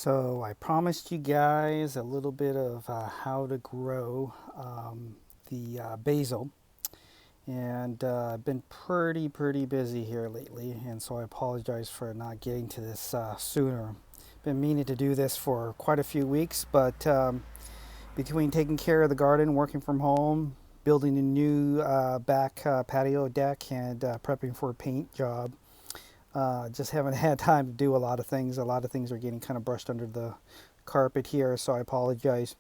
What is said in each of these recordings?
So I promised you guys a little bit of how to grow the basil, and I've been pretty busy here lately, and so I apologize for not getting to this sooner. Been meaning to do this for quite a few weeks, but between taking care of the garden, working from home, building a new back patio deck, and prepping for a paint job, just haven't had time to do a lot of things. A lot of things are getting kind of brushed under the carpet here, so I apologize.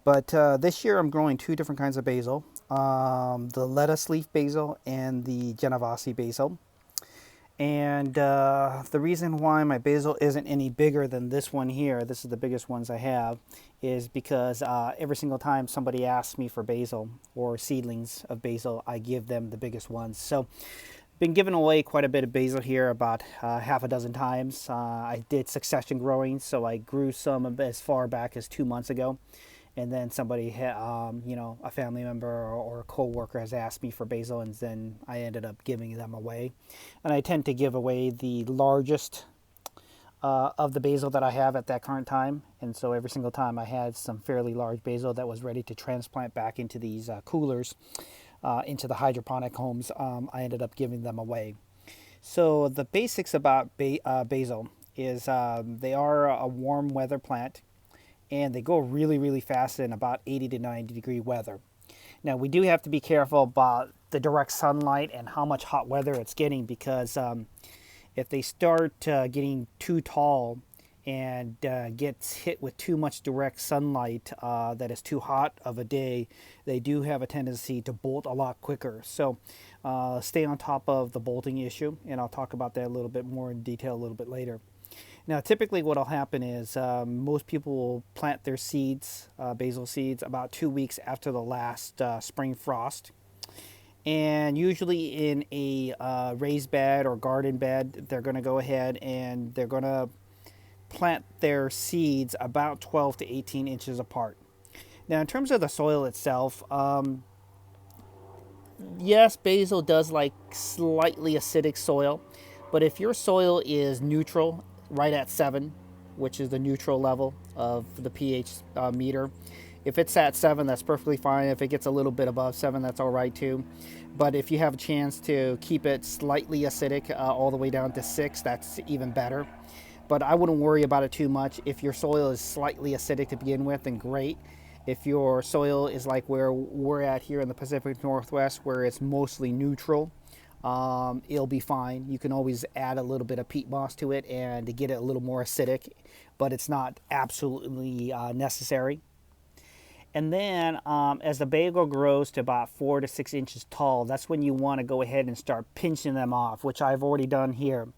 But this year I'm growing two different kinds of basil, the lettuce leaf basil and the Genovese basil. And the reason why my basil isn't any bigger than this one here, this is the biggest ones I have, is because every single time somebody asks me for basil or seedlings of basil, I give them the biggest ones. So been giving away quite a bit of basil here, about half a dozen times. I did succession growing, so I grew some as far back as 2 months ago. And then somebody, a family member or a co-worker has asked me for basil, and then I ended up giving them away. And I tend to give away the largest of the basil that I have at that current time. And so every single time I had some fairly large basil that was ready to transplant back into these coolers, into the hydroponic homes, I ended up giving them away. So the basics about basil is they are a warm weather plant, and they go really fast in about 80 to 90 degree weather. Now we do have to be careful about the direct sunlight and how much hot weather it's getting, because if they start getting too tall and gets hit with too much direct sunlight that is too hot of a day, they do have a tendency to bolt a lot quicker. So stay on top of the bolting issue, and I'll talk about that a little bit more in detail a little bit later. Now, typically what will happen is most people will plant their seeds, basil seeds, about 2 weeks after the last spring frost. And usually in a raised bed or garden bed, they're going to go ahead and they're going to plant their seeds about 12 to 18 inches apart. Now, in terms of the soil itself, yes, basil does like slightly acidic soil, but if your soil is neutral, right at 7, which is the neutral level of the pH meter, if it's at 7, that's perfectly fine. If it gets a little bit above 7, that's all right too. But if you have a chance to keep it slightly acidic all the way down to 6, that's even better. But I wouldn't worry about it too much. If your soil is slightly acidic to begin with, then great. If your soil is like where we're at here in the Pacific Northwest, where it's mostly neutral, it'll be fine. You can always add a little bit of peat moss to it and to get it a little more acidic, but it's not absolutely necessary. And then as the basil grows to about 4 to 6 inches tall, that's when you want to go ahead and start pinching them off, which I've already done here.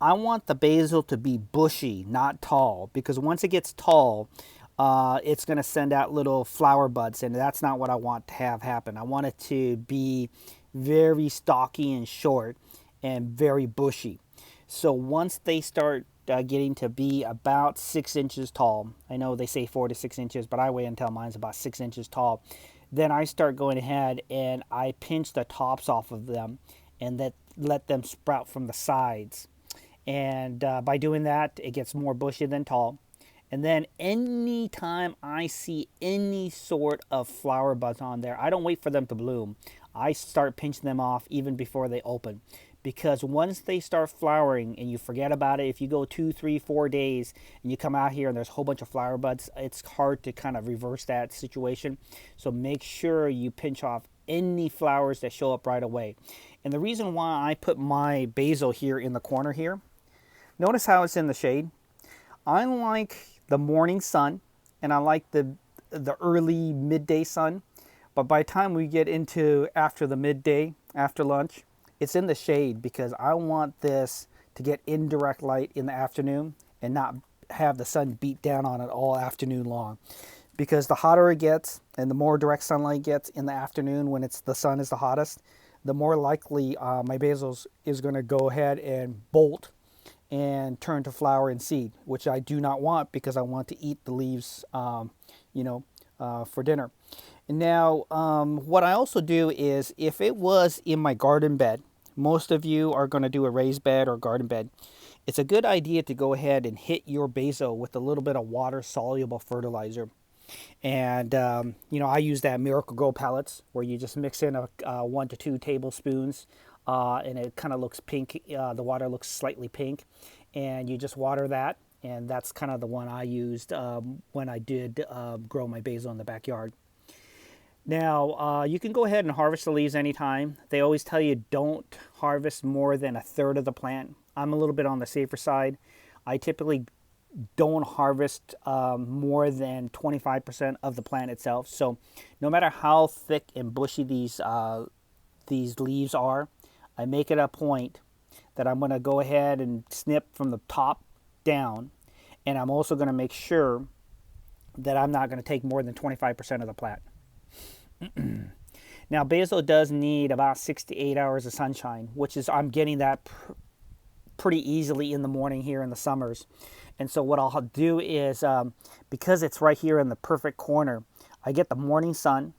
I want the basil to be bushy, not tall, because once it gets tall, it's going to send out little flower buds, and that's not what I want to have happen. I want it to be very stocky and short and very bushy. So once they start getting to be about 6 inches tall, I know they say 4 to 6 inches, but I wait until mine's about 6 inches tall. Then I start going ahead and I pinch the tops off of them and let them sprout from the sides. And by doing that, it gets more bushy than tall. And then anytime I see any sort of flower buds on there, I don't wait for them to bloom. I start pinching them off even before they open. Because once they start flowering and you forget about it, if you go 2, 3, 4 days and you come out here and there's a whole bunch of flower buds, it's hard to kind of reverse that situation. So make sure you pinch off any flowers that show up right away. And the reason why I put my basil here in the corner here, notice how it's in the shade. I like the morning sun, and I like the early midday sun. But by the time we get into after the midday, after lunch, it's in the shade, because I want this to get indirect light in the afternoon and not have the sun beat down on it all afternoon long. Because the hotter it gets and the more direct sunlight gets in the afternoon when the sun is the hottest, the more likely my basil is going to go ahead and bolt and turn to flower and seed, which I do not want, because I want to eat the leaves, for dinner. And now, what I also do is, if it was in my garden bed, most of you are going to do a raised bed or garden bed, it's a good idea to go ahead and hit your basil with a little bit of water soluble fertilizer. And I use that Miracle Grow pellets where you just mix in 1 to 2 tablespoons, and it kind of looks pink. The water looks slightly pink, and you just water that. And that's kind of the one I used when I did grow my basil in the backyard. Now, you can go ahead and harvest the leaves anytime. They always tell you don't harvest more than a third of the plant. I'm a little bit on the safer side. I typically don't harvest more than 25% of the plant itself. So no matter how thick and bushy these leaves are, I make it a point that I'm going to go ahead and snip from the top down. And I'm also going to make sure that I'm not going to take more than 25% of the plant. Now, basil does need about 6 to 8 hours of sunshine, which is, I'm getting that pretty easily in the morning here in the summers. And so what I'll do is, because it's right here in the perfect corner, I get the morning sun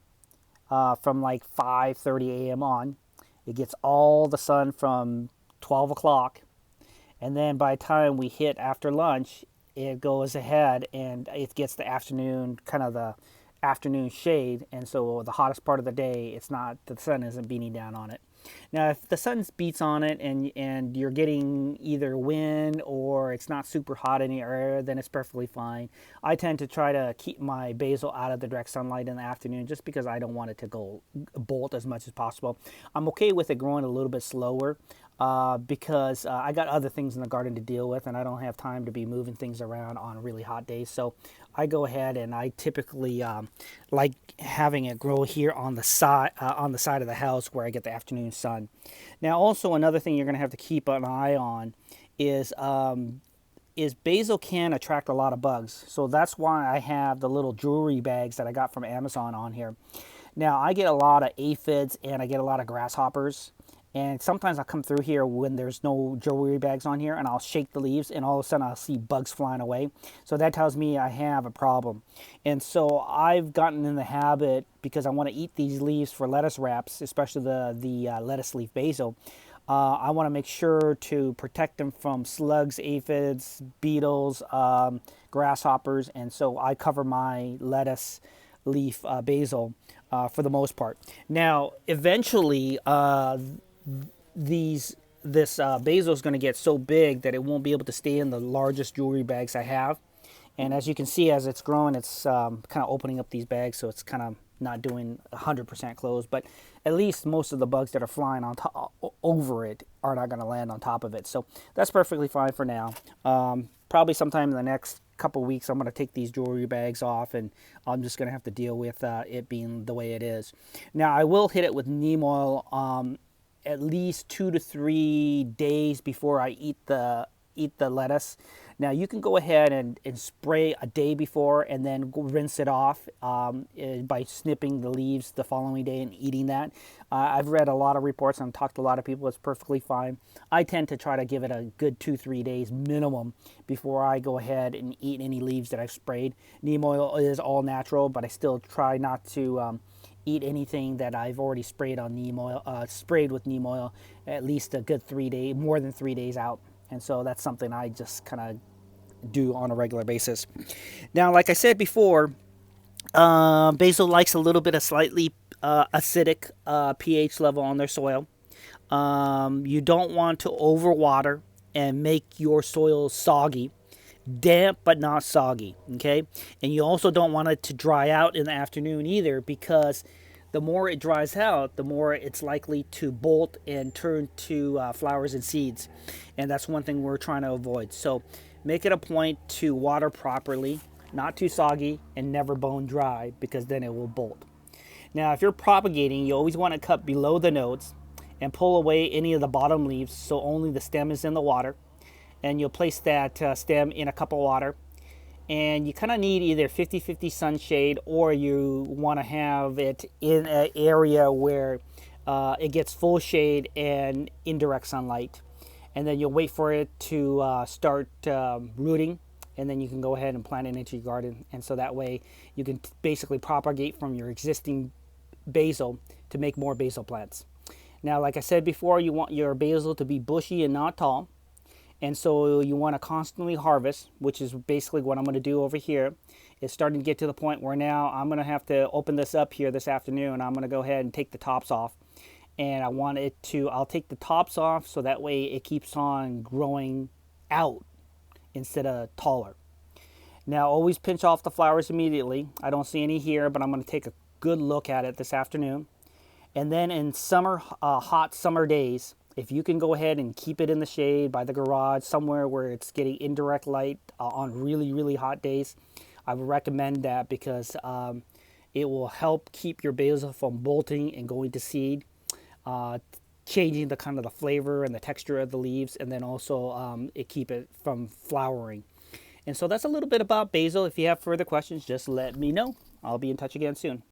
from like 5:30 a.m. on. It gets all the sun from 12 o'clock. And then by the time we hit after lunch, it goes ahead and it gets the afternoon, kind of the afternoon shade. And so the hottest part of the day, the sun isn't beating down on it. Now, if the sun beats on it and you're getting either wind or it's not super hot in the area, then it's perfectly fine. I tend to try to keep my basil out of the direct sunlight in the afternoon just because I don't want it to go bolt as much as possible. I'm okay with it growing a little bit slower because I got other things in the garden to deal with and I don't have time to be moving things around on really hot days. So I go ahead and I typically like having it grow here on the side of the house where I get the afternoon sun. Now, also another thing you're going to have to keep an eye on is basil can attract a lot of bugs. So that's why I have the little jewelry bags that I got from Amazon on here. Now, I get a lot of aphids and I get a lot of grasshoppers. And sometimes I'll come through here when there's no jewelry bags on here and I'll shake the leaves and all of a sudden I'll see bugs flying away. So that tells me I have a problem. And so I've gotten in the habit, because I want to eat these leaves for lettuce wraps, especially the lettuce leaf basil. I want to make sure to protect them from slugs, aphids, beetles, grasshoppers. And so I cover my lettuce leaf basil for the most part. Now, eventually, this basil is going to get so big that it won't be able to stay in the largest jewelry bags I have. And as you can see, as it's growing, it's kind of opening up these bags, so it's kind of not doing 100% closed. But at least most of the bugs that are flying on top over it are not going to land on top of it. So that's perfectly fine for now. Probably sometime in the next couple weeks, I'm going to take these jewelry bags off, and I'm just going to have to deal with it being the way it is. Now, I will hit it with neem oil at least 2 to 3 days before I eat the lettuce. Now, you can go ahead and spray a day before and then rinse it off by snipping the leaves the following day and eating that. I've read a lot of reports and talked to a lot of people. It's perfectly fine. I tend to try to give it a good 2-3 days minimum before I go ahead and eat any leaves that I've sprayed. Neem oil is all natural, but I still try not to eat anything that I've already sprayed with neem oil at least a good 3 days, more than 3 days out. And so that's something I just kind of do on a regular basis. Now, like I said before, basil likes a little bit of slightly acidic pH level on their soil. You don't want to overwater and make your soil soggy. Damp but not soggy, okay? And you also don't want it to dry out in the afternoon either, because the more it dries out, the more it's likely to bolt and turn to flowers and seeds. And that's one thing we're trying to avoid. So make it a point to water properly, not too soggy, and never bone dry, because then it will bolt. Now, if you're propagating, you always want to cut below the nodes and pull away any of the bottom leaves so only the stem is in the water. And you'll place that stem in a cup of water. And you kind of need either 50-50 sunshade, or you want to have it in an area where it gets full shade and indirect sunlight. And then you'll wait for it to start rooting, and then you can go ahead and plant it into your garden. And so that way you can basically propagate from your existing basil to make more basil plants. Now, like I said before, you want your basil to be bushy and not tall. And so you want to constantly harvest, which is basically what I'm going to do over here. It's starting to get to the point where now I'm going to have to open this up here this afternoon. I'm going to go ahead and take the tops off. And I'll take the tops off so that way it keeps on growing out instead of taller. Now, always pinch off the flowers immediately. I don't see any here, but I'm going to take a good look at it this afternoon. And then in summer, hot summer days, if you can go ahead and keep it in the shade by the garage, somewhere where it's getting indirect light on really, really hot days, I would recommend that because it will help keep your basil from bolting and going to seed, changing the kind of the flavor and the texture of the leaves, and then also it keep it from flowering. And so that's a little bit about basil. If you have further questions, just let me know. I'll be in touch again soon.